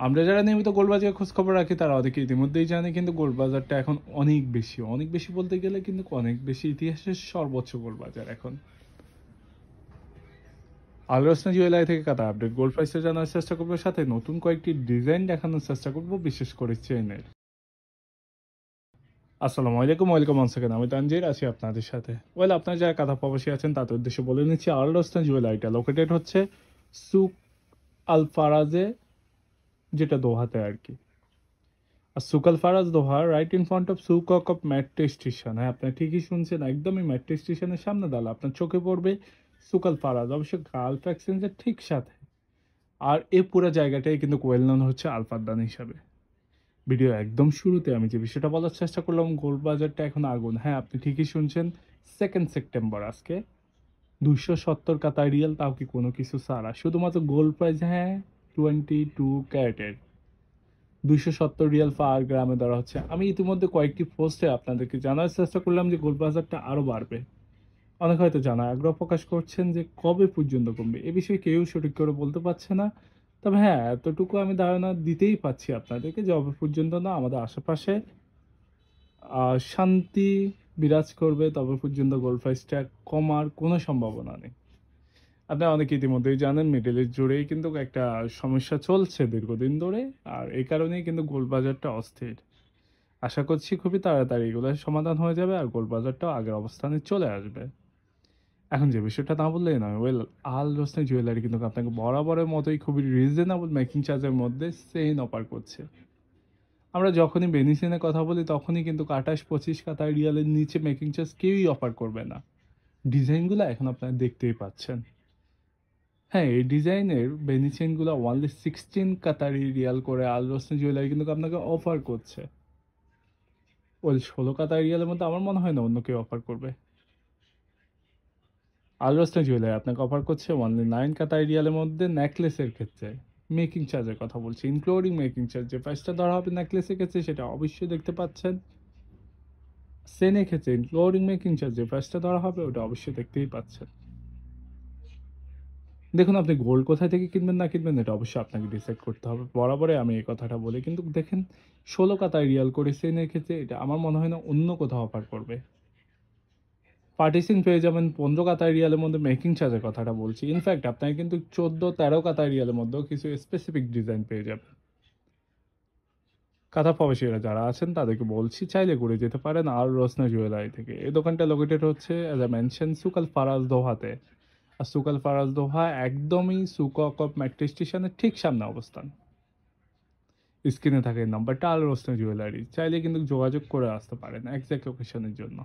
আমরা যারা নিয়মিত গোল্ড বাজারে খোঁজখবর রাখি তারা অনেকে ইতিমধ্যেই জানে কিন্তু গোল্ড বাজারটা এখন অনেক বেশি বলতে গেলে কিন্তু অনেক বেশি ইতিহাসের সর্বোচ্চ গোল্ড বাজার এখন। আল রোশনা জুয়েলারি থেকে কাটা আপডেট গোল্ড প্রাইসে জানার চেষ্টা করবো, সাথে নতুন কয়েকটি ডিজাইন দেখানোর চেষ্টা করবো, বিশেষ করে চেনের। আসসালামু আলাইকুম, ওয়েলকাম অন সেকেন্ড। আমি তানজির আছি আপনাদের সাথে। আপনারা যারা কাঁথা প্রবাসী আছেন তাদের উদ্দেশ্যে বলে নিচ্ছি, আল রোশনা জুয়েলারিটা লোকেটেড হচ্ছে সুক আল ফারাজে, যেটা দোহাতে আর কি। আর Souq Al Faraj Doha right in front of Souq of metro station. হ্যাঁ, আপনি ঠিকই শুনছেন, একদমই মেট্রো স্টেশনের সামনে দাঁড়ালে আপনার চোখে পড়বে সুক আল ফারাজ, অবশ্য গালফ এক্সচেঞ্জের ঠিক সাথে। আর এই পুরো জায়গাটাই কিন্তু ওয়েল নন হচ্ছে আলফাদ্দান হিসাবে। ভিডিও একদম শুরুতে আমি যে বিষয়টা বলার চেষ্টা করলাম, গোল্ড বাজারটা এখন আগুন। হ্যাঁ, আপনি ঠিকই শুনছেন, 2 সেপ্টেম্বর আজকে 270 কাতার রিয়াল, তাও কি কোনো কিছু ছাড়া, শুধুমাত্র গোল্ড প্রাইস। হ্যাঁ, 22 ক্যারেটের 270 রিয়াল পার গ্রামে ধরা হচ্ছে। আমি ইতিমধ্যে কয়েকটি পোস্টে আপনাদেরকে জানার চেষ্টা করলাম যে গোল্ড বাজারটা আরও বাড়বে। অনেক হয়তো জানার আগ্রহ প্রকাশ করছেন যে কবে পর্যন্ত কমবে, এ বিষয়ে কেউ সঠিক করে বলতে পারছে না। তবে হ্যাঁ, এতটুকু আমি ধারণা দিতেই পাচ্ছি আপনাদেরকে, যবে পর্যন্ত না আমাদের আশেপাশে শান্তি বিরাজ করবে তবে পর্যন্ত গোল্ড প্রাইসটা কমার কোনো সম্ভাবনা নেই। আপনারা অনেকে ইতিমধ্যেই জানেন, মিডল ইস্ট জুড়েই কিন্তু একটা সমস্যা চলছে দীর্ঘদিন ধরে। আর এই কারণেই কিন্তু গোল্ড বাজারটা অস্থির। আশা করছি খুবই তাড়াতাড়ি এগুলোর সমাধান হয়ে যাবে আর গোল্ড বাজারটাও আগের অবস্থানে চলে আসবে। এখন যে বিষয়টা না বললেই নয়, আল রোশনি জুয়েলারি কিন্তু আপনাকে বরাবরের মতোই খুবই রিজনেবল মেকিং চার্জের মধ্যে চেইন অফার করছে। আমরা যখনই বেনিসিনের কথা বলি তখনই কিন্তু 28-25 কাতার রিয়ালের নিচে মেকিং চার্জ কেউই অফার করবে না। ডিজাইনগুলো এখন আপনারা দেখতেই পাচ্ছেন। হ্যাঁ, এই ডিজাইনের বেনি চেইনগুলো অনলি 16 কাতারি রিয়াল করে আল রোশনি জুয়েলারি কিন্তু আপনাকে অফার করছে। 16 কাতার রিয়ালের মধ্যে আমার মনে হয় না অন্য কেউ অফার করবে। আল রোশনি জুয়েলারি আপনাকে অফার করছে অনলি 9 কাতার রিয়ালের মধ্যে নেকলেসের ক্ষেত্রে। মেকিং চার্জের কথা বলছি, ইনক্লুডিং মেকিং চার্জ। যে প্রাইসটা ধরা হবে নেকলেসের ক্ষেত্রে সেটা অবশ্যই দেখতে পাচ্ছেন। চেনের ক্ষেত্রে ইনক্লুডিং মেকিং চার্জ যে প্রাইসটা ধরা হবে ওটা অবশ্যই দেখতেই পাচ্ছেন। দেখুন, আপনি গোল্ড কোথায় থেকে কিনবেন না কিনবেন এটা অবশ্যই আপনাকে ডিসাইড করতে হবে। বরাবরই আমি এই কথাটা বলি। কিন্তু দেখেন, 16 কাতার রিয়াল করে চেইনের ক্ষেত্রে এটা আমার মনে হয় না অন্য কোথাও অফার করবে। পার্টিসিং পেয়ে যাবেন 15 কাতার রিয়ালের মধ্যে, মেকিং চার্জের কথাটা বলছি। ইনফ্যাক্ট আপনাকে কিন্তু 14-13 কাতার রিয়ালের মধ্যেও কিছু স্পেসিফিক ডিজাইন পেয়ে যাবেন। কাঁথা প্রবাসীরা যারা আছেন তাদেরকে বলছি, চাইলে ঘুরে যেতে পারেন আল রোশনা জুয়েলারি থেকে। এই দোকানটা লোকেটেড হচ্ছে as a mention সুক Al Faraz দোহাতে। R Souq Al Faraj দোহা একদমই সুক অফ মেট্রো স্টেশনের ঠিক সামনে অবস্থান। স্ক্রিনে থাকে এই নাম্বারটা, আল রোশনা জুয়েলারি। চাইলে কিন্তু যোগাযোগ করে আসতে পারেন এক্সাক্ট লোকেশনের জন্য।